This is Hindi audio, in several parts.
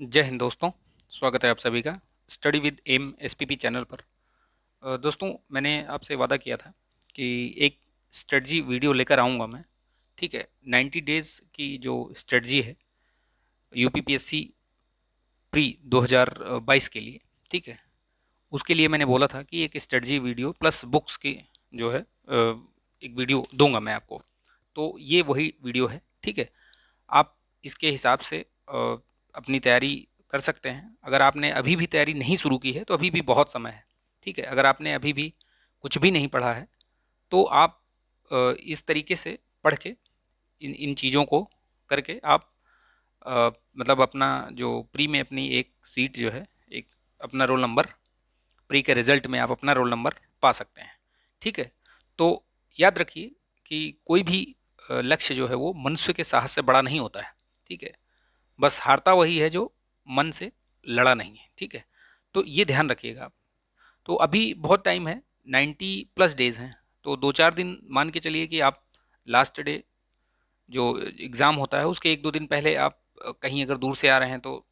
जय हिंद दोस्तों। स्वागत है आप सभी का study with M SPP channel पर। दोस्तों, मैंने आपसे वादा किया था कि एक स्ट्रेटजी वीडियो लेकर आऊँगा मैं। ठीक है, 90 डेज़ की जो स्ट्रेटजी है यूपीपीएससी प्री 2022 के लिए। ठीक है, उसके लिए मैंने बोला था कि एक स्ट्रेटजी वीडियो प्लस बुक्स की जो है एक वीडियो दूंगा मैं आपको। तो ये वही वीडियो है। ठीक है, आप इसके हिसाब से अपनी तैयारी कर सकते हैं। अगर आपने अभी भी तैयारी नहीं शुरू की है तो अभी भी बहुत समय है। ठीक है, अगर आपने अभी भी कुछ भी नहीं पढ़ा है तो आप इस तरीके से पढ़ के इन इन चीज़ों को करके आप मतलब अपना जो प्री में अपनी एक सीट जो है, एक अपना रोल नंबर, प्री के रिजल्ट में आप अपना रोल नंबर पा सकते हैं। ठीक है, तो याद रखिए कि कोई भी लक्ष्य जो है वो मनुष्य के साहस से बड़ा नहीं होता है। ठीक है, बस हारता वही है जो मन से लड़ा नहीं है। ठीक है, तो ये ध्यान रखिएगा आप। तो अभी बहुत टाइम है, 90+ डेज हैं। तो 2-4 दिन मान के चलिए कि आप लास्ट डे जो एग्ज़ाम होता है उसके 1-2 दिन पहले आप कहीं अगर दूर से आ रहे हैं तो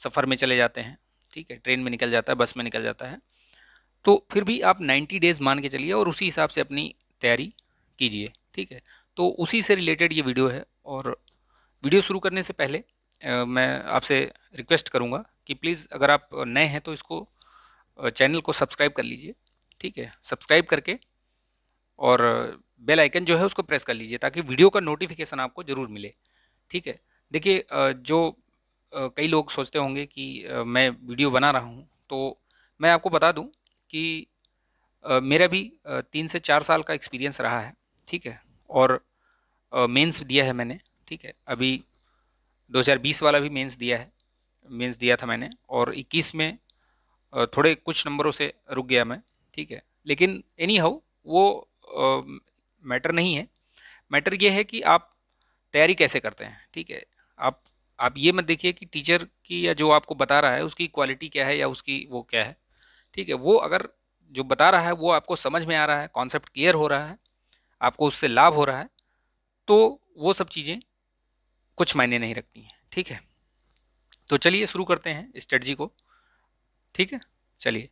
सफ़र में चले जाते हैं। ठीक है, ट्रेन में निकल जाता है, बस में निकल जाता है। तो फिर भी आप 90 डेज़ मान के चलिए और उसी हिसाब से अपनी तैयारी कीजिए। ठीक है, तो उसी से रिलेटेड ये वीडियो है। और वीडियो शुरू करने से पहले मैं आपसे रिक्वेस्ट करूंगा कि प्लीज़ अगर आप नए हैं तो इसको चैनल को सब्सक्राइब कर लीजिए। ठीक है, सब्सक्राइब करके और बेल आइकन जो है उसको प्रेस कर लीजिए ताकि वीडियो का नोटिफिकेशन आपको ज़रूर मिले। ठीक है, देखिए जो कई लोग सोचते होंगे कि मैं वीडियो बना रहा हूँ, तो मैं आपको बता दूं कि मेरा भी 3 से 4 साल का एक्सपीरियंस रहा है। ठीक है, और मेंस दिया है मैंने। ठीक है, अभी 2020 वाला भी मेंस दिया है, मेंस दिया था मैंने। और 21 में थोड़े कुछ नंबरों से रुक गया मैं। ठीक है, लेकिन एनी हाउ वो मैटर नहीं है। मैटर ये है कि आप तैयारी कैसे करते हैं। ठीक है, आप आप ये मत देखिए कि टीचर की या जो आपको बता रहा है उसकी क्वालिटी क्या है या उसकी वो क्या है। ठीक है, वो अगर जो बता रहा है वो आपको समझ में आ रहा है, कॉन्सेप्ट क्लियर हो रहा है, आपको उससे लाभ हो रहा है, तो वो सब चीज़ें कुछ मायने नहीं रखती हैं। ठीक है, तो चलिए शुरू करते हैं स्ट्रेटजी को। ठीक है, चलिए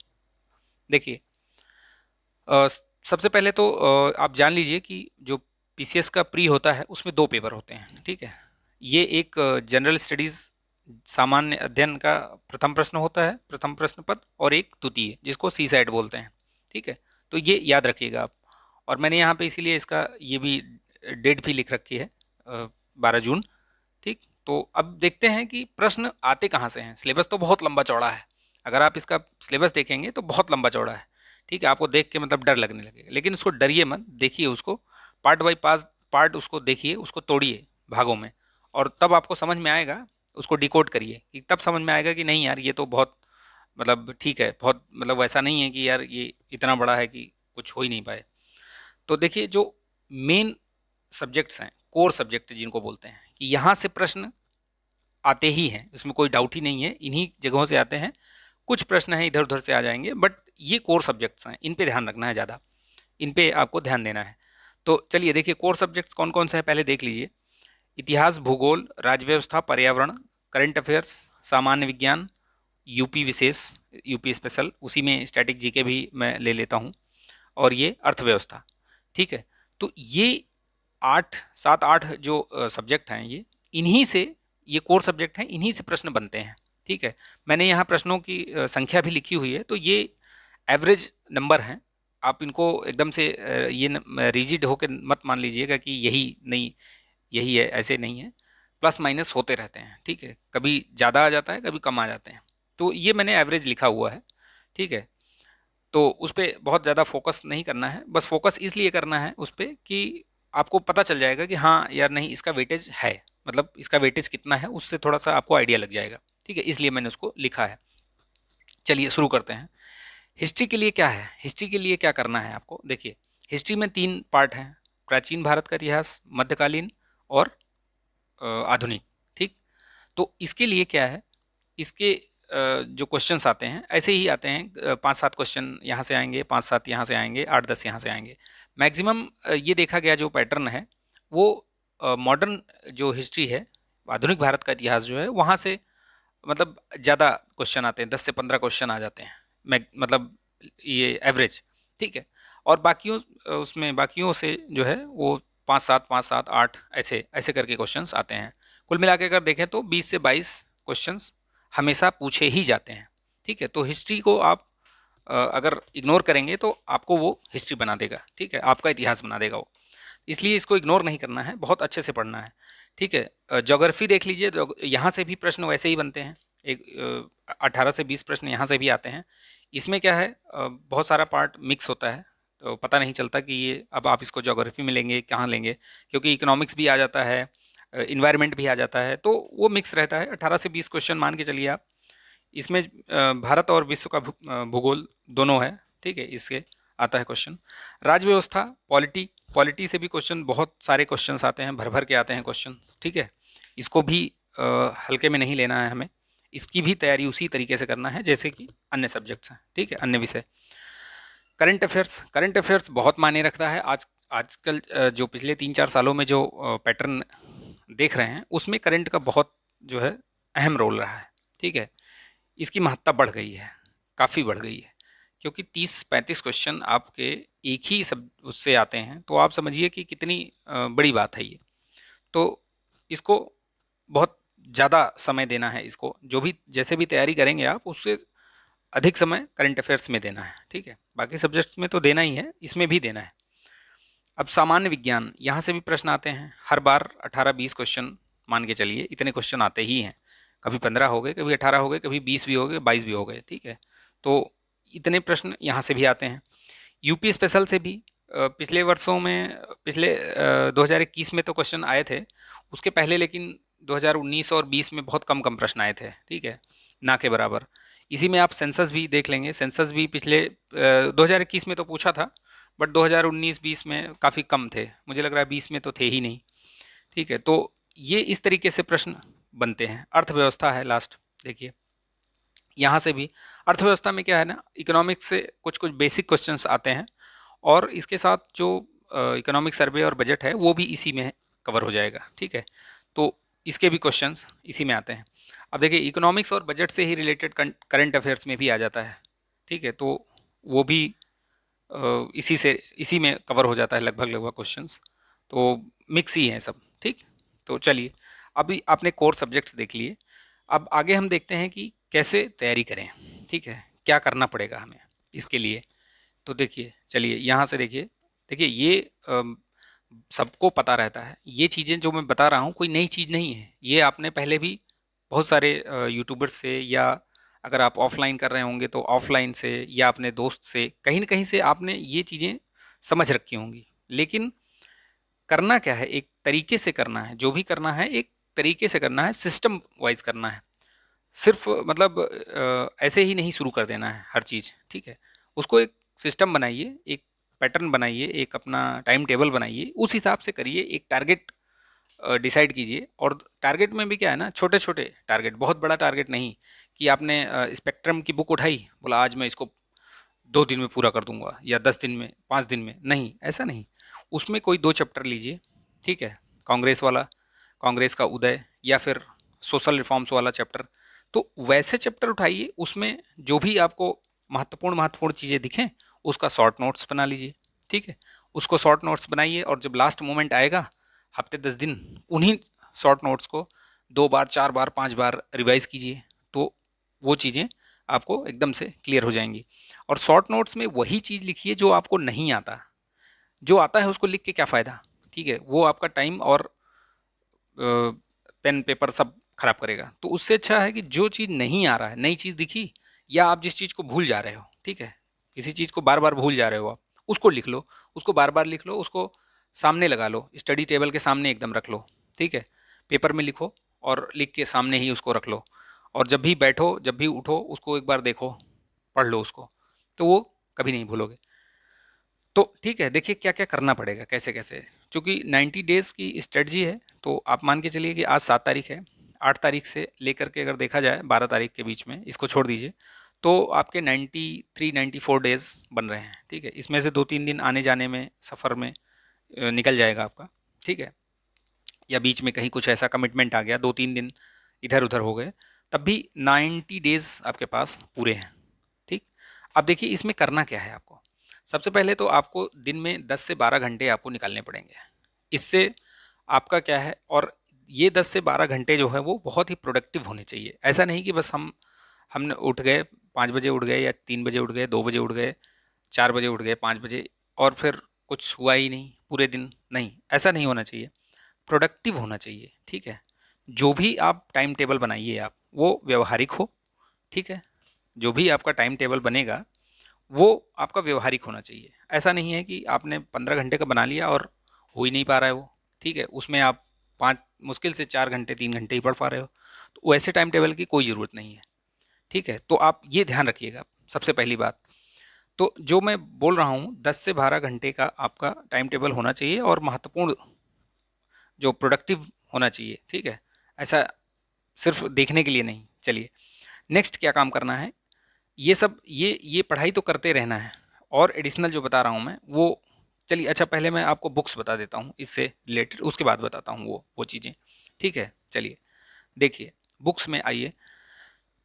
देखिए। सबसे पहले तो आप जान लीजिए कि जो पीसीएस का प्री होता है उसमें 2 पेपर होते हैं। ठीक है, ये एक जनरल स्टडीज सामान्य अध्ययन का प्रथम प्रश्न होता है, प्रथम प्रश्न पत्र, और एक द्वितीय जिसको सी साइड बोलते हैं। ठीक है, तो ये याद रखिएगा आप। और मैंने यहाँ पे इसीलिए इसका ये भी डेट भी लिख रखी है, 12 जून। ठीक, तो अब देखते हैं कि प्रश्न आते कहाँ से हैं। सिलेबस तो बहुत लंबा चौड़ा है, अगर आप इसका सिलेबस देखेंगे तो बहुत लंबा चौड़ा है। ठीक है, आपको देख के मतलब डर लगने लगेगा, लेकिन उसको डरिए मत, देखिए उसको पार्ट बाई पार्ट उसको देखिए, उसको तोड़िए भागों में, और तब आपको समझ में आएगा। उसको डिकोड करिए कि तब समझ में आएगा कि नहीं यार ये तो बहुत मतलब ठीक है, बहुत मतलब वैसा नहीं है कि यार ये इतना बड़ा है कि कुछ हो ही नहीं पाए। तो देखिए जो मेन सब्जेक्ट्स हैं, कोर सब्जेक्ट जिनको बोलते हैं, कि यहाँ से प्रश्न आते ही हैं, इसमें कोई डाउट ही नहीं है, इन्हीं जगहों से आते हैं। कुछ प्रश्न हैं इधर उधर से आ जाएंगे, बट ये कोर सब्जेक्ट्स हैं, इन पे ध्यान रखना है ज़्यादा, इन पे आपको ध्यान देना है। तो चलिए देखिए कोर सब्जेक्ट्स कौन कौन से हैं, पहले देख लीजिए। इतिहास, भूगोल, राज्य व्यवस्था, पर्यावरण, करंट अफेयर्स, सामान्य विज्ञान, यूपी विशेष, यूपी स्पेशल, उसी में स्टैटिक जीके भी मैं ले लेता हूँ, और ये अर्थव्यवस्था। ठीक है, तो ये 8 7 8 जो सब्जेक्ट हैं, ये इन्हीं से, ये कोर सब्जेक्ट हैं, इन्हीं से प्रश्न बनते हैं। ठीक है, मैंने यहाँ प्रश्नों की संख्या भी लिखी हुई है, तो ये एवरेज नंबर हैं। आप इनको एकदम से ये रिजिड होकर मत मान लीजिएगा कि यही नहीं, यही है, ऐसे नहीं है। प्लस माइनस होते रहते हैं। ठीक है, कभी ज़्यादा आ जाता है, कभी कम आ जाते हैं। तो ये मैंने एवरेज लिखा हुआ है। ठीक है, तो उस पर बहुत ज़्यादा फोकस नहीं करना है, बस फोकस इसलिए करना है उस पर कि आपको पता चल जाएगा कि हाँ यार नहीं इसका वेटेज है, मतलब इसका वेटेज कितना है, उससे थोड़ा सा आपको आइडिया लग जाएगा। ठीक है, इसलिए मैंने उसको लिखा है। चलिए शुरू करते हैं। हिस्ट्री के लिए क्या है, हिस्ट्री के लिए क्या करना है आपको, देखिए। हिस्ट्री में 3 पार्ट हैं: प्राचीन भारत का इतिहास, मध्यकालीन, और आधुनिक। ठीक, तो इसके लिए क्या है, इसके जो क्वेश्चंस आते हैं ऐसे ही आते हैं, 5-7 क्वेश्चन यहाँ से आएंगे, 5-7 यहाँ से आएंगे, 8-10 यहाँ से आएंगे। मैक्सिमम ये देखा गया जो पैटर्न है वो मॉडर्न जो हिस्ट्री है, आधुनिक भारत का इतिहास जो है, वहाँ से मतलब ज़्यादा क्वेश्चन आते हैं, 10 से 15 क्वेश्चन आ जाते हैं, मैं मतलब ये एवरेज, ठीक है। और बाकियों उसमें बाकियों से जो है वो 5-7 5-7 8 ऐसे ऐसे करके क्वेश्चंस आते हैं। कुल मिला के अगर देखें तो 20 से 22 क्वेश्चंस हमेशा पूछे ही जाते हैं, ठीक है। तो हिस्ट्री को आप अगर इग्नोर करेंगे तो आपको वो हिस्ट्री बना देगा, ठीक है, आपका इतिहास बना देगा वो। इसलिए इसको इग्नोर नहीं करना है, बहुत अच्छे से पढ़ना है, ठीक है। ज्योग्राफी देख लीजिए, यहाँ से भी प्रश्न वैसे ही बनते हैं, एक 18 से 20 प्रश्न यहाँ से भी आते हैं। इसमें क्या है, बहुत सारा पार्ट मिक्स होता है, तो पता नहीं चलता कि ये अब आप इसको ज्योग्राफी में लेंगे कहाँ लेंगे, क्योंकि इकोनॉमिक्स भी आ जाता है, इन्वायरमेंट भी आ जाता है, तो वो मिक्स रहता है। 18 से 20 क्वेश्चन मान के चलिए आप। इसमें भारत और विश्व का भूगोल दोनों है, ठीक है, इससे आता है क्वेश्चन। राज्य व्यवस्था, पॉलिटी, पॉलिटी से भी क्वेश्चन, बहुत सारे क्वेश्चंस आते हैं, भर भर के आते हैं क्वेश्चन, ठीक है। इसको भी हल्के में नहीं लेना है हमें, इसकी भी तैयारी उसी तरीके से करना है जैसे कि अन्य सब्जेक्ट्स हैं, ठीक है, अन्य विषय। करंट अफेयर्स, करंट अफेयर्स बहुत मायने रखता है। आजकल जो पिछले 3-4 सालों में जो पैटर्न देख रहे हैं उसमें करंट का बहुत जो है अहम रोल रहा है, ठीक है। इसकी महत्ता बढ़ गई है, काफ़ी बढ़ गई है, क्योंकि 30-35 क्वेश्चन आपके एक ही सब उससे आते हैं, तो आप समझिए कि कितनी बड़ी बात है ये। तो इसको बहुत ज़्यादा समय देना है, इसको जो भी जैसे भी तैयारी करेंगे आप उससे अधिक समय करंट अफेयर्स में देना है, ठीक है। बाकी सब्जेक्ट्स में तो देना ही है, इसमें भी देना है। अब सामान्य विज्ञान, यहाँ से भी प्रश्न आते हैं हर बार, 18-20 क्वेश्चन मान के चलिए, इतने क्वेश्चन आते ही हैं। कभी 15 हो गए, कभी 18 हो गए, कभी 20 भी हो गए, 22 भी हो गए, ठीक है। तो इतने प्रश्न यहाँ से भी आते हैं। यूपी स्पेशल से भी पिछले वर्षों में, पिछले 2021 में तो क्वेश्चन आए थे, उसके पहले लेकिन 2019 और 20 में बहुत कम कम प्रश्न आए थे, ठीक है, ना के बराबर। इसी में आप सेंसस भी देख लेंगे, सेंसस भी पिछले 2021 में तो पूछा था, बट 2019-20 में काफ़ी कम थे, मुझे लग रहा है 20 में तो थे ही नहीं, ठीक है। तो ये इस तरीके से प्रश्न बनते हैं। अर्थव्यवस्था है लास्ट, देखिए यहाँ से भी अर्थव्यवस्था में क्या है ना, इकोनॉमिक्स से कुछ कुछ बेसिक क्वेश्चंस आते हैं, और इसके साथ जो इकोनॉमिक सर्वे और बजट है वो भी इसी में कवर हो जाएगा, ठीक है। तो इसके भी क्वेश्चंस इसी में आते हैं। अब देखिए इकोनॉमिक्स और बजट से ही रिलेटेड करंट अफेयर्स में भी आ जाता है, ठीक है। तो वो भी इसी में कवर हो जाता है लगभग लगभग क्वेश्चंस। तो मिक्स ही हैं सब, ठीक। तो चलिए, अभी आपने कोर सब्जेक्ट्स देख लिए, अब आगे हम देखते हैं कि कैसे तैयारी करें, ठीक है, क्या करना पड़ेगा हमें इसके लिए। तो देखिए, चलिए यहाँ से देखिए, देखिए ये सबको पता रहता है, ये चीज़ें जो मैं बता रहा हूँ कोई नई चीज़ नहीं है, ये आपने पहले भी बहुत सारे यूट्यूबर्स से, या अगर आप ऑफलाइन कर रहे होंगे तो ऑफलाइन से, या अपने दोस्त से कहीं न कहीं से आपने ये चीज़ें समझ रखी होंगी। लेकिन करना क्या है, एक तरीके से करना है, जो भी करना है एक तरीके से करना है, सिस्टम वाइज करना है। सिर्फ मतलब ऐसे ही नहीं शुरू कर देना है हर चीज़, ठीक है। उसको एक सिस्टम बनाइए, एक पैटर्न बनाइए, एक अपना टाइम टेबल बनाइए, उस हिसाब से करिए, एक टारगेट डिसाइड कीजिए। और टारगेट में भी क्या है ना, छोटे छोटे टारगेट, बहुत बड़ा टारगेट नहीं कि आपने स्पेक्ट्रम की बुक उठाई, बोला आज मैं इसको 2 दिन में पूरा कर दूंगा, या 10 दिन में, 5 दिन में, नहीं, ऐसा नहीं। उसमें कोई 2 चैप्टर लीजिए, ठीक है, कांग्रेस वाला, कांग्रेस का उदय, या फिर सोशल रिफॉर्म्स वाला चैप्टर। तो वैसे चैप्टर उठाइए, उसमें जो भी आपको महत्वपूर्ण महत्वपूर्ण चीज़ें दिखें उसका शॉर्ट नोट्स बना लीजिए, ठीक है। उसको शॉर्ट नोट्स बनाइए, और जब लास्ट मोमेंट आएगा, हफ्ते 10 दिन, उन्हीं शॉर्ट नोट्स को 2 बार, 4 बार, 5 बार रिवाइज कीजिए, तो वो चीज़ें आपको एकदम से क्लियर हो जाएंगी। और शॉर्ट नोट्स में वही चीज़ लिखिए जो आपको नहीं आता, जो आता है उसको लिख के क्या फ़ायदा, ठीक है, वो आपका टाइम और पेन पेपर सब खराब करेगा। तो उससे अच्छा है कि जो चीज़ नहीं आ रहा है, नई चीज़ दिखी, या आप जिस चीज़ को भूल जा रहे हो, ठीक है, किसी चीज़ को बार बार भूल जा रहे हो आप, उसको लिख लो, उसको बार बार लिख लो, उसको सामने लगा लो, स्टडी टेबल के सामने एकदम रख लो, ठीक है, पेपर में लिखो, और लिख के सामने ही उसको रख लो, और जब भी बैठो, जब भी उठो, उसको एक बार देखो, पढ़ लो उसको, तो वो कभी नहीं भूलोगे। तो ठीक है, देखिए क्या क्या करना पड़ेगा, कैसे कैसे। चूँकि 90 डेज़ की स्ट्रेटजी है, तो आप मान के चलिए कि आज 7 तारीख है, 8 तारीख से लेकर के अगर देखा जाए 12 तारीख के बीच में, इसको छोड़ दीजिए, तो आपके 93-94 डेज़ बन रहे हैं, ठीक है। इसमें से 2-3 दिन आने जाने में, सफ़र में निकल जाएगा आपका, ठीक है, या बीच में कहीं कुछ ऐसा कमिटमेंट आ गया, 2-3 दिन इधर उधर हो गए, तब भी 90 डेज आपके पास पूरे हैं। ठीक, अब देखिए इसमें करना क्या है आपको। सबसे पहले तो आपको दिन में 10 से 12 घंटे आपको निकालने पड़ेंगे। इससे आपका क्या है, और ये 10 से 12 घंटे जो है वो बहुत ही प्रोडक्टिव होने चाहिए। ऐसा नहीं कि बस हमने उठ गए, 5 बजे उठ गए या 3 बजे उठ गए, 2 बजे उठ गए, 4 बजे उठ गए, 5 बजे, और फिर कुछ हुआ ही नहीं पूरे दिन। नहीं, ऐसा नहीं होना चाहिए, प्रोडक्टिव होना चाहिए। ठीक है, जो भी आप टाइम टेबल बनाइए आप, वो व्यवहारिक हो। ठीक है, जो भी आपका टाइम टेबल बनेगा वो आपका व्यवहारिक होना चाहिए। ऐसा नहीं है कि आपने 15 घंटे का बना लिया और हो ही नहीं पा रहा है वो। ठीक है, उसमें आप पाँच, मुश्किल से 4 घंटे 3 घंटे ही पढ़ पा रहे हो, तो वैसे टाइम टेबल की कोई ज़रूरत नहीं है। ठीक है, तो आप ये ध्यान रखिएगा सबसे पहली बात। तो जो मैं बोल रहा हूँ 10 से 12 घंटे का आपका टाइम टेबल होना चाहिए, और महत्वपूर्ण जो प्रोडक्टिव होना चाहिए। ठीक है, ऐसा सिर्फ देखने के लिए नहीं। चलिए, नेक्स्ट क्या काम करना है, ये सब ये पढ़ाई तो करते रहना है, और एडिशनल जो बता रहा हूँ मैं वो, चलिए अच्छा पहले मैं आपको बुक्स बता देता हूँ इससे रिलेटेड, उसके बाद बताता हूँ वो चीज़ें। ठीक है, चलिए देखिए, बुक्स में आइए,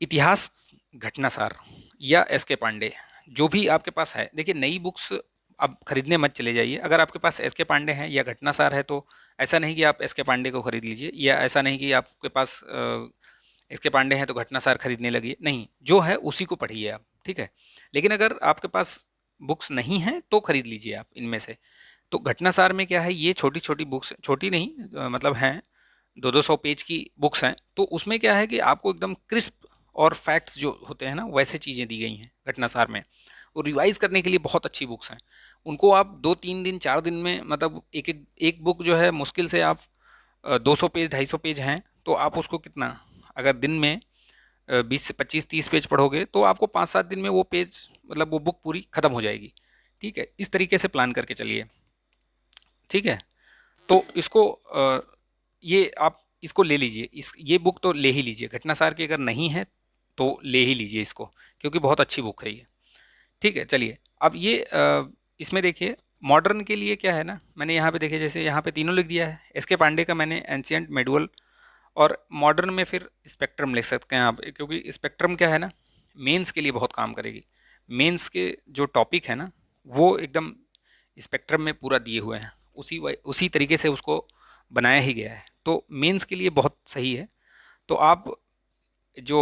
इतिहास घटनासार या एस के पांडे, जो भी आपके पास है। देखिए नई बुक्स अब खरीदने मत चले जाइए। अगर आपके पास एस के पांडे हैं या घटनासार है तो ऐसा नहीं कि आप एस के पांडे को खरीद लीजिए, या ऐसा नहीं कि आपके पास एस के पांडे हैं तो घटनासार खरीदने लगिए। नहीं, जो है उसी को पढ़िए आप। ठीक है, लेकिन अगर आपके पास बुक्स नहीं हैं तो खरीद लीजिए आप इनमें से। तो घटनासार में क्या है, ये छोटी छोटी बुक्स, छोटी नहीं मतलब हैं, 200-200 पेज की बुक्स हैं। तो उसमें क्या है कि आपको एकदम क्रिस्प और फैक्ट्स जो होते हैं ना वैसे चीज़ें दी गई हैं घटनासार में। और रिवाइज करने के लिए बहुत अच्छी बुक्स हैं। उनको आप 2-3 दिन 4 दिन में, मतलब एक बुक जो है मुश्किल से आप 200 पेज 250 पेज हैं, तो आप उसको कितना, अगर दिन में 20 से 25 30 पेज पढ़ोगे तो आपको 5-7 दिन में वो पेज, मतलब वो बुक पूरी खत्म हो जाएगी। ठीक है, इस तरीके से प्लान करके चलिए। ठीक है, तो इसको ये आप इसको ले लीजिए, इस ये बुक तो ले ही लीजिए। घटनासार की अगर नहीं है तो ले ही लीजिए इसको, क्योंकि बहुत अच्छी बुक है ये। ठीक है, चलिए अब ये इसमें देखिए मॉडर्न के लिए क्या है ना, मैंने यहाँ पे देखिए, जैसे यहाँ पे तीनों लिख दिया है। एस के पांडे का मैंने एंशियंट मेडुअल, और मॉडर्न में फिर स्पेक्ट्रम लिख सकते हैं आप, क्योंकि स्पेक्ट्रम क्या है ना, मेंस के लिए बहुत काम करेगी। मेंस के जो टॉपिक है ना वो एकदम स्पेक्ट्रम में पूरा दिए हुए हैं, उसी तरीके से उसको बनाया ही गया है, तो मेंस के लिए बहुत सही है। तो आप जो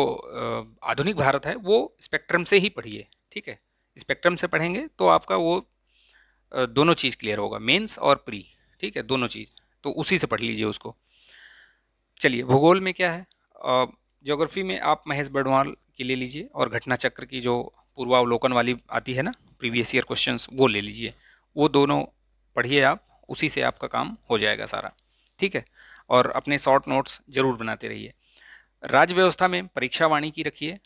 आधुनिक भारत है वो स्पेक्ट्रम से ही पढ़िए। ठीक है, स्पेक्ट्रम से पढ़ेंगे तो आपका वो दोनों चीज़ क्लियर होगा, मेंस और प्री। ठीक है, दोनों चीज़, तो उसी से पढ़ लीजिए उसको। चलिए, भूगोल में क्या है, ज्योग्राफी में आप महेश बड़वाल की ले लीजिए, और घटना चक्र की जो पूर्वावलोकन वाली आती है ना, प्रीवियस ईयर क्वेश्चंस, वो ले लीजिए। वो दोनों पढ़िए आप, उसी से आपका काम हो जाएगा सारा। ठीक है, और अपने शॉर्ट नोट्स जरूर बनाते रहिए। राज्य व्यवस्था में परीक्षा वाणी की रखिए,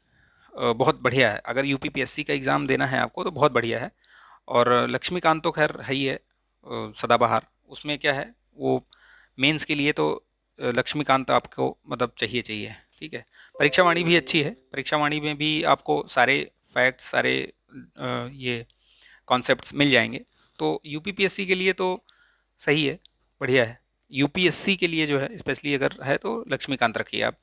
बहुत बढ़िया है। अगर यूपीपीएससी का एग्ज़ाम देना है आपको तो बहुत बढ़िया है। और लक्ष्मीकांत तो खैर है ही है, सदाबहार। उसमें क्या है, वो मेंस के लिए तो लक्ष्मीकांत आपको मतलब चाहिए चाहिए। ठीक है, परीक्षा वाणी भी अच्छी है। परीक्षा वाणी में भी आपको सारे फैक्ट्स, सारे ये कॉन्सेप्ट्स मिल जाएंगे। तो यूपीपीएससी के लिए तो सही है, बढ़िया है। यूपीएससी के लिए जो है स्पेशली अगर है तो लक्ष्मीकांत रखिए आप।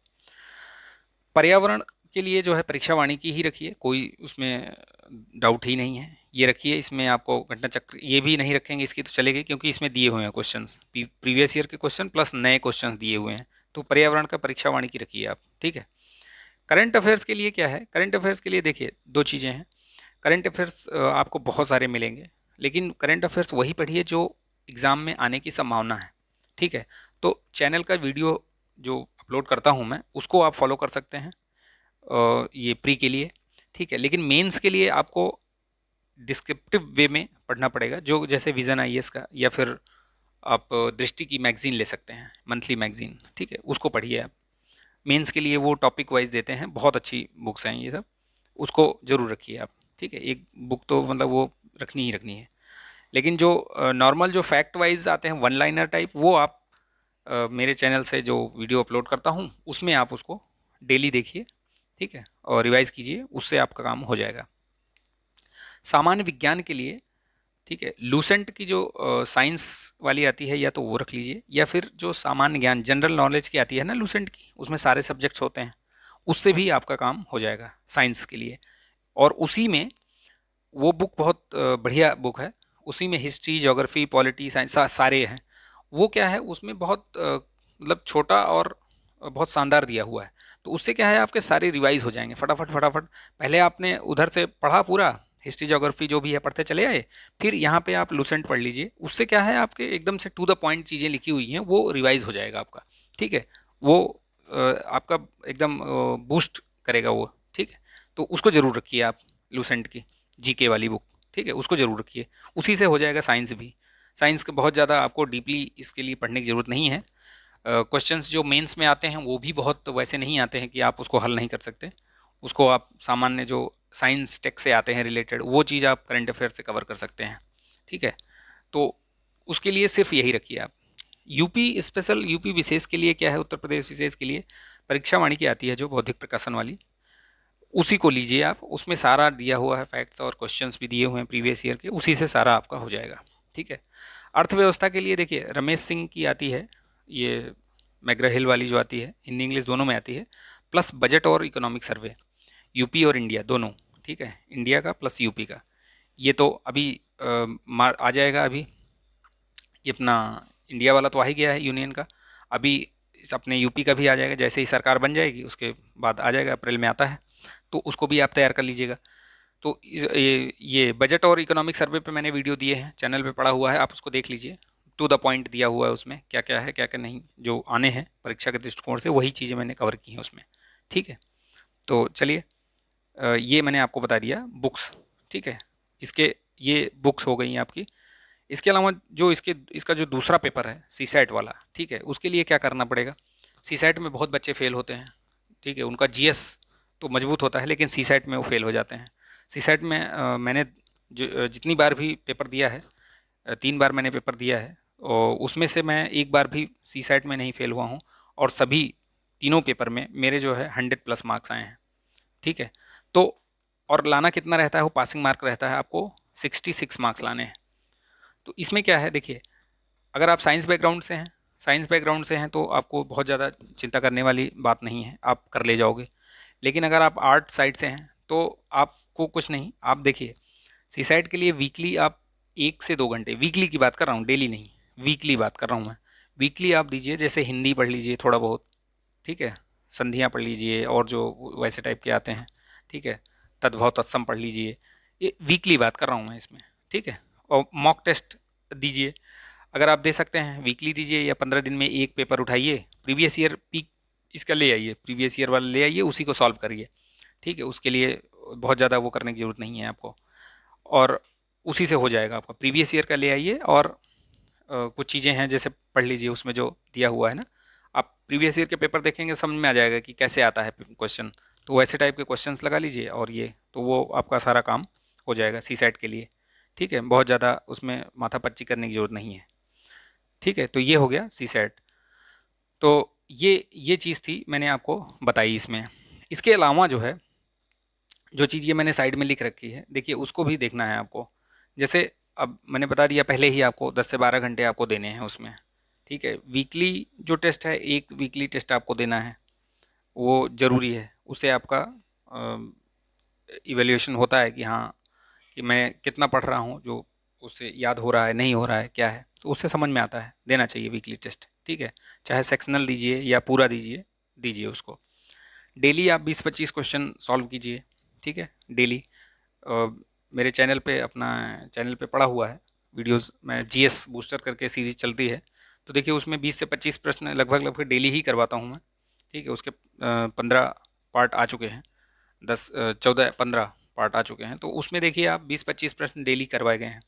पर्यावरण के लिए जो है परीक्षा वाणी की ही रखिए, कोई उसमें डाउट ही नहीं है, ये रखिए। इसमें आपको घटना चक्र ये भी नहीं रखेंगे इसकी तो चलेगी, क्योंकि इसमें दिए हुए हैं क्वेश्चंस, प्रीवियस ईयर के क्वेश्चन प्लस नए क्वेश्चंस दिए हुए हैं। तो पर्यावरण का परीक्षा वाणी की रखिए आप। ठीक है, करंट अफेयर्स के लिए क्या है, करंट अफेयर्स के लिए देखिए दो चीज़ें हैं। करंट अफेयर्स आपको बहुत सारे मिलेंगे, लेकिन करंट अफेयर्स वही पढ़िए जो एग्ज़ाम में आने की संभावना है। ठीक है, तो चैनल का वीडियो जो अपलोड करता हूँ मैं उसको आप फॉलो कर सकते हैं, ये प्री के लिए। ठीक है, लेकिन मेंस के लिए आपको डिस्क्रिप्टिव वे में पढ़ना पड़ेगा, जो जैसे विज़न आईएएस का, या फिर आप दृष्टि की मैगज़ीन ले सकते हैं, मंथली मैगज़ीन। ठीक है, उसको पढ़िए आप। मेंस के लिए वो टॉपिक वाइज देते हैं, बहुत अच्छी बुक्स हैं ये सब, उसको ज़रूर रखिए आप। ठीक है, एक बुक तो मतलब वो रखनी ही रखनी है। लेकिन जो नॉर्मल जो फैक्ट वाइज आते हैं वन लाइनर टाइप, वो आप मेरे चैनल से जो वीडियो अपलोड करता हूँ उसमें आप उसको डेली देखिए। ठीक है, और रिवाइज कीजिए, उससे आपका काम हो जाएगा। सामान्य विज्ञान के लिए ठीक है, लूसेंट की जो साइंस वाली आती है या तो वो रख लीजिए, या फिर जो सामान्य ज्ञान जनरल नॉलेज की आती है ना लूसेंट की, उसमें सारे सब्जेक्ट्स होते हैं, उससे भी आपका काम हो जाएगा साइंस के लिए। और उसी में वो बुक बहुत बढ़िया बुक है। उसी में हिस्ट्री, ज्योग्राफी, पॉलिटी, साइंस सारे हैं। वो क्या है, उसमें बहुत मतलब छोटा और बहुत शानदार दिया हुआ है। तो उससे क्या है, आपके सारे रिवाइज हो जाएंगे फटाफट फटाफट। पहले आपने उधर से पढ़ा पूरा, हिस्ट्री ज्योग्राफी जो भी है पढ़ते चले आए, फिर यहाँ पे आप लूसेंट पढ़ लीजिए। उससे क्या है, आपके एकदम से टू द पॉइंट चीज़ें लिखी हुई हैं, वो रिवाइज हो जाएगा आपका। ठीक है, वो आपका एकदम बूस्ट करेगा वो। ठीक है, तो उसको ज़रूर रखिए आप, लूसेंट की जीके वाली बुक। ठीक है, उसको ज़रूर रखिए। उसी से हो जाएगा साइंस भी। साइंस के बहुत ज़्यादा आपको डीपली इसके लिए पढ़ने की ज़रूरत नहीं है। क्वेश्चंस जो मेंस में आते हैं वो भी बहुत वैसे नहीं आते हैं कि आप उसको हल नहीं कर सकते। उसको आप सामान्य जो साइंस टेक से आते हैं रिलेटेड, वो चीज़ आप करंट अफेयर से कवर कर सकते हैं। ठीक है, तो उसके लिए सिर्फ यही रखिए आप। यूपी स्पेशल, यूपी विशेष के लिए क्या है, उत्तर प्रदेश विशेष के लिए परीक्षा वाणी की आती है जो बौद्धिक प्रकाशन वाली, उसी को लीजिए आप। उसमें सारा दिया हुआ है, फैक्ट्स और क्वेश्चंस भी दिए हुए हैं प्रीवियस ईयर के, उसी से सारा आपका हो जाएगा। ठीक है, अर्थव्यवस्था के लिए देखिए रमेश सिंह की आती है, ये मैग्रा हिल वाली जो आती है, हिंदी इंग्लिश दोनों में आती है, प्लस बजट और इकोनॉमिक सर्वे, यूपी और इंडिया दोनों। ठीक है, इंडिया का प्लस यूपी का। ये तो अभी आ जाएगा अभी। ये अपना इंडिया वाला तो आ ही गया है यूनियन का। अभी इस अपने यूपी का भी आ जाएगा, जैसे ही सरकार बन जाएगी उसके बाद आ जाएगा, अप्रैल में आता है। तो उसको भी आप तैयार कर लीजिएगा। तो ये बजट और इकोनॉमिक सर्वे पे मैंने वीडियो दिए हैं, चैनल पे पड़ा हुआ है, आप उसको देख लीजिए। टू द पॉइंट दिया हुआ है उसमें, क्या क्या है क्या क्या नहीं, जो आने हैं परीक्षा के दृष्टिकोण से वही चीज़ें मैंने कवर की हैं उसमें। ठीक है, तो चलिए, ये मैंने आपको बता दिया बुक्स। ठीक है, इसके ये बुक्स हो गई आपकी। इसके अलावा जो इसका जो दूसरा पेपर है सी सैट वाला, ठीक है, उसके लिए क्या करना पड़ेगा। सी सैट में बहुत बच्चे फेल होते हैं। ठीक है, उनका जीएस तो मजबूत होता है, लेकिन सी सैट में वो फेल हो जाते हैं। सी सैट में मैंने जितनी बार भी पेपर दिया है, 3 बार मैंने पेपर दिया है, और उसमें से मैं एक बार भी सी सैट में नहीं फेल हुआ हूँ। और सभी तीनों पेपर में मेरे जो है 100+ मार्क्स आए हैं। ठीक है, तो और लाना कितना रहता है, वो पासिंग मार्क रहता है आपको 66 मार्क्स लाने हैं। तो इसमें क्या है देखिए, अगर आप साइंस बैकग्राउंड से हैं तो आपको बहुत ज़्यादा चिंता करने वाली बात नहीं है, आप कर ले जाओगे। लेकिन अगर आप आर्ट साइड से हैं तो आपको कुछ नहीं। आप देखिए, सी साइड के लिए वीकली आप 1 से 2 घंटे, वीकली की बात कर रहा हूँ, डेली नहीं, वीकली बात कर रहा हूँ मैं। वीकली आप दीजिए, जैसे हिंदी पढ़ लीजिए थोड़ा बहुत। ठीक है, संधियाँ पढ़ लीजिए और जो वैसे टाइप के आते हैं। ठीक है, तद्भव तत्सम पढ़ लीजिए। ये वीकली बात कर रहा हूँ मैं इसमें। ठीक है, और मॉक टेस्ट दीजिए। अगर आप दे सकते हैं वीकली दीजिए, या 15 दिन में एक पेपर उठाइए, प्रीवियस ईयर पीक इसका ले आइए, प्रीवियस ईयर वाला ले आइए, उसी को सॉल्व करिए। ठीक है, उसके लिए बहुत ज़्यादा वो करने की ज़रूरत नहीं है आपको। और उसी से हो जाएगा आपका, प्रीवियस ईयर का ले आइए। और कुछ चीज़ें हैं जैसे पढ़ लीजिए, उसमें जो दिया हुआ है ना, आप प्रीवियस ईयर के पेपर देखेंगे समझ में आ जाएगा कि कैसे आता है क्वेश्चन। तो वैसे टाइप के क्वेश्चंस लगा लीजिए, और ये तो वो आपका सारा काम हो जाएगा सी सेट के लिए। ठीक है, बहुत ज़्यादा उसमें माथापच्ची करने की ज़रूरत नहीं है। ठीक है, तो ये हो गया सी सेट। तो ये चीज़ थी मैंने आपको बताई इसमें। इसके अलावा जो है, जो चीज़ ये मैंने साइड में लिख रखी है, देखिए उसको भी देखना है आपको। जैसे अब मैंने बता दिया पहले ही आपको, 10 से 12 घंटे आपको देने हैं उसमें। ठीक है, वीकली जो टेस्ट है, एक वीकली टेस्ट आपको देना है, वो ज़रूरी है। उससे आपका इवेल्यूएशन होता है कि हाँ, कि मैं कितना पढ़ रहा हूँ, जो उससे याद हो रहा है नहीं हो रहा है क्या है, तो उससे समझ में आता है। देना चाहिए वीकली टेस्ट। ठीक है, चाहे सेक्शनल दीजिए या पूरा दीजिए, दीजिए उसको। डेली आप 20-25 क्वेश्चन सॉल्व कीजिए। ठीक है, डेली। मेरे चैनल पे, अपना चैनल पे पड़ा हुआ है वीडियोस, मैं जीएस बूस्टर करके सीरीज चलती है, तो देखिए उसमें 20 से 25 प्रश्न लगभग लगभग डेली ही करवाता हूँ मैं। ठीक है, उसके 15 पार्ट आ चुके हैं, 14-15 पार्ट आ चुके हैं। तो उसमें देखिए आप 20-25 प्रश्न डेली करवाए गए हैं,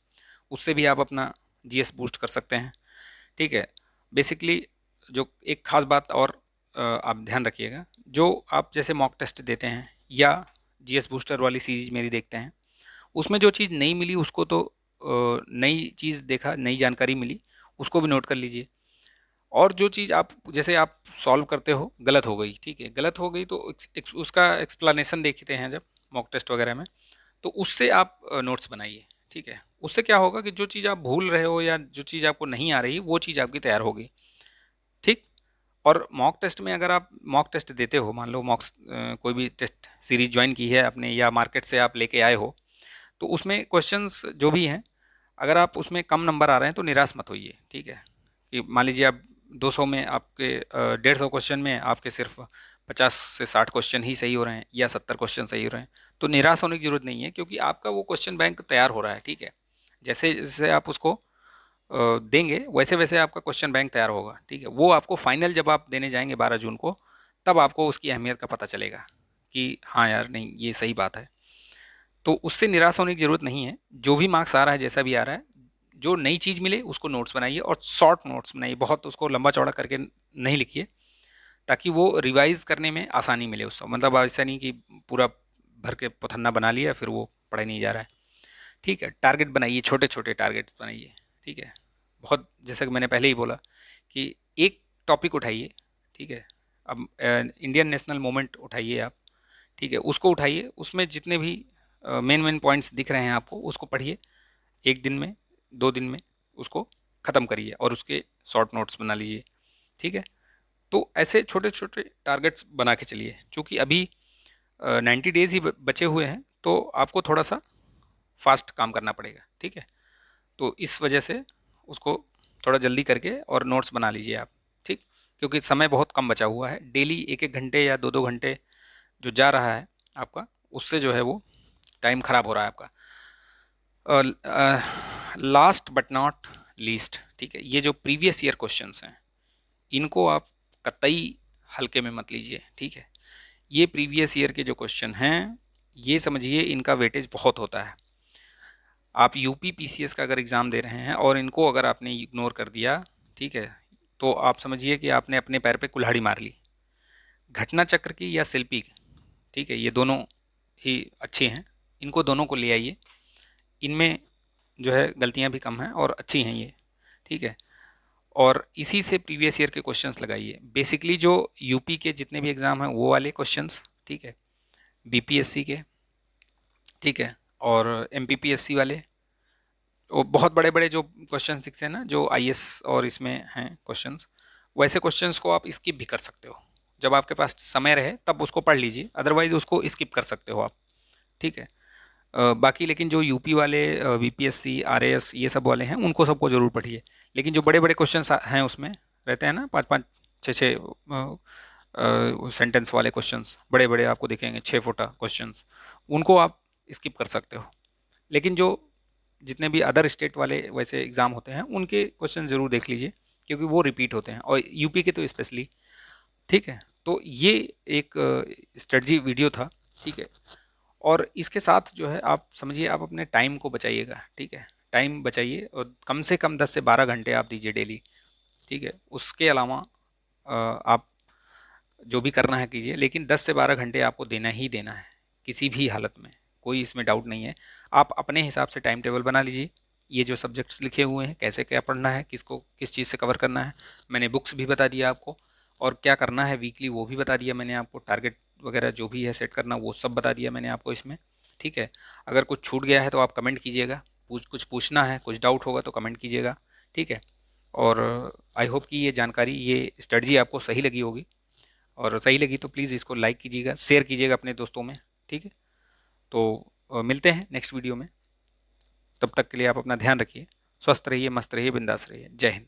उससे भी आप अपना जीएस बूस्ट कर सकते हैं। ठीक है, बेसिकली जो एक खास बात और आप ध्यान रखिएगा, जो आप जैसे मॉक टेस्ट देते हैं या जीएस बूस्टर वाली सीरीज मेरी देखते हैं, उसमें जो चीज़ नहीं मिली उसको तो नई चीज़ देखा, नई जानकारी मिली, उसको भी नोट कर लीजिए। और जो चीज़ आप जैसे आप सॉल्व करते हो गलत हो गई, ठीक है, गलत हो गई तो उसका एक्सप्लेनेशन देखते हैं जब मॉक टेस्ट वगैरह में, तो उससे आप नोट्स बनाइए। ठीक है, उससे क्या होगा कि जो चीज़ आप भूल रहे हो या जो चीज़ आपको नहीं आ रही, वो चीज़ आपकी तैयार होगी। ठीक, और मॉक टेस्ट में अगर आप मॉक टेस्ट देते हो, मान लो कोई भी टेस्ट सीरीज ज्वाइन की है आपने या मार्केट से आप लेके आए हो, तो उसमें क्वेश्चंस जो भी हैं, अगर आप उसमें कम नंबर आ रहे हैं तो निराश मत होइए, ठीक है। कि मान लीजिए आप 200 में आपके 150 क्वेश्चन में आपके सिर्फ 50 से 60 क्वेश्चन ही सही हो रहे हैं या 70 क्वेश्चन सही हो रहे हैं, तो निराश होने की जरूरत नहीं है, क्योंकि आपका वो क्वेश्चन बैंक तैयार हो रहा है, ठीक है। जैसे जैसे आप उसको देंगे वैसे वैसे आपका क्वेश्चन बैंक तैयार होगा, ठीक है। वो आपको फाइनल जब आप देने जाएंगे 12 जून को, तब आपको उसकी अहमियत का पता चलेगा कि हाँ यार, नहीं ये सही बात है। तो उससे निराश होने की जरूरत नहीं है। जो भी मार्क्स आ रहा है, जैसा भी आ रहा है, जो नई चीज़ मिले उसको नोट्स बनाइए, और शॉर्ट नोट्स बनाइए, बहुत उसको लंबा चौड़ा करके नहीं लिखिए, ताकि वो रिवाइज करने में आसानी मिले उसको। मतलब ऐसा नहीं कि पूरा भर के पथन्ना बना लिया फिर वो पढ़ाई नहीं जा रहा है, ठीक है। टारगेट बनाइए, छोटे छोटे टारगेट बनाइए, ठीक है। बहुत, जैसा कि मैंने पहले ही बोला कि एक टॉपिक उठाइए, ठीक है। अब इंडियन नेशनल मूवमेंट उठाइए आप, ठीक है, उसको उठाइए, उसमें जितने भी मेन मेन पॉइंट्स दिख रहे हैं आपको, उसको पढ़िए। एक दिन में, 2 दिन में उसको ख़त्म करिए और उसके शॉर्ट नोट्स बना लीजिए, ठीक है। तो ऐसे छोटे छोटे टारगेट्स बना के चलिए। चूँकि अभी 90 डेज ही बचे हुए हैं, तो आपको थोड़ा सा फास्ट काम करना पड़ेगा, ठीक है। तो इस वजह से उसको थोड़ा जल्दी करके और नोट्स बना लीजिए आप, ठीक। क्योंकि समय बहुत कम बचा हुआ है। डेली 1-1 घंटे या 2-2 घंटे जो जा रहा है आपका, उससे जो है वो टाइम खराब हो रहा है आपका। लास्ट बट नॉट लीस्ट, ठीक है, ये जो प्रीवियस ईयर क्वेश्चंस हैं, इनको आप कतई हल्के में मत लीजिए, ठीक है। ये प्रीवियस ईयर के जो क्वेश्चन हैं, ये समझिए इनका वेटेज बहुत होता है। आप यूपी पीसीएस का अगर एग्ज़ाम दे रहे हैं और इनको अगर आपने इग्नोर कर दिया, ठीक है, तो आप समझिए कि आपने अपने पैर पे कुल्हाड़ी मार ली। घटना चक्र की या शिल्पी की, ठीक है, ये दोनों ही अच्छे हैं, इनको दोनों को ले आइए। इनमें जो है गलतियां भी कम हैं और अच्छी हैं ये, ठीक है। और इसी से प्रीवियस ईयर के क्वेश्चंस लगाइए। बेसिकली जो यूपी के जितने भी एग्ज़ाम हैं वो वाले क्वेश्चंस, ठीक है, बीपीएससी के, ठीक है, और एमपीपीएससी वाले, वो बहुत बड़े बड़े जो क्वेश्चंस दिखते हैं ना, जो आईएएस और इसमें हैं क्वेश्चंस, वैसे क्वेश्चंस को आप स्किप भी कर सकते हो। जब आपके पास समय रहे तब उसको पढ़ लीजिए, अदरवाइज उसको स्किप कर सकते हो आप, ठीक है। बाकी लेकिन जो यूपी वाले बीपीएससी आरएएस ये सब वाले हैं, उनको सबको ज़रूर पढ़िए। लेकिन जो बड़े बड़े क्वेश्चंस हैं उसमें रहते हैं ना, 5-5 6-6 सेंटेंस वाले क्वेश्चंस, बड़े बड़े आपको दिखेंगे 6 फुटा क्वेश्चंस, उनको आप स्किप कर सकते हो। लेकिन जो जितने भी अदर स्टेट वाले वैसे एग्ज़ाम होते हैं, उनके क्वेश्चन ज़रूर देख लीजिए, क्योंकि वो रिपीट होते हैं, और यूपी के तो स्पेशली, ठीक है। तो ये एक स्ट्रेटजी वीडियो था, ठीक है। और इसके साथ जो है आप समझिए, आप अपने टाइम को बचाइएगा, ठीक है। टाइम बचाइए और कम से कम 10 से 12 घंटे आप दीजिए डेली, ठीक है। उसके अलावा आप जो भी करना है कीजिए, लेकिन 10 से 12 घंटे आपको देना ही देना है, किसी भी हालत में, कोई इसमें डाउट नहीं है। आप अपने हिसाब से टाइम टेबल बना लीजिए। ये जो सब्जेक्ट्स लिखे हुए हैं, कैसे क्या पढ़ना है, किसको किस चीज़ से कवर करना है, मैंने बुक्स भी बता दिया आपको, और क्या करना है वीकली वो भी बता दिया मैंने आपको। टारगेट वगैरह जो भी है सेट करना, वो सब बता दिया मैंने आपको इसमें, ठीक है। अगर कुछ छूट गया है तो आप कमेंट कीजिएगा, कुछ पूछना है, कुछ डाउट होगा तो कमेंट कीजिएगा, ठीक है। और आई होप कि ये जानकारी, ये स्ट्रेटजी आपको सही लगी होगी, और सही लगी तो प्लीज़ इसको लाइक कीजिएगा, शेयर कीजिएगा अपने दोस्तों में, ठीक है। तो मिलते हैं नेक्स्ट वीडियो में। तब तक के लिए आप अपना ध्यान रखिए, स्वस्थ रहिए, मस्त रहिए, बिंदास रहिए। जय हिंद।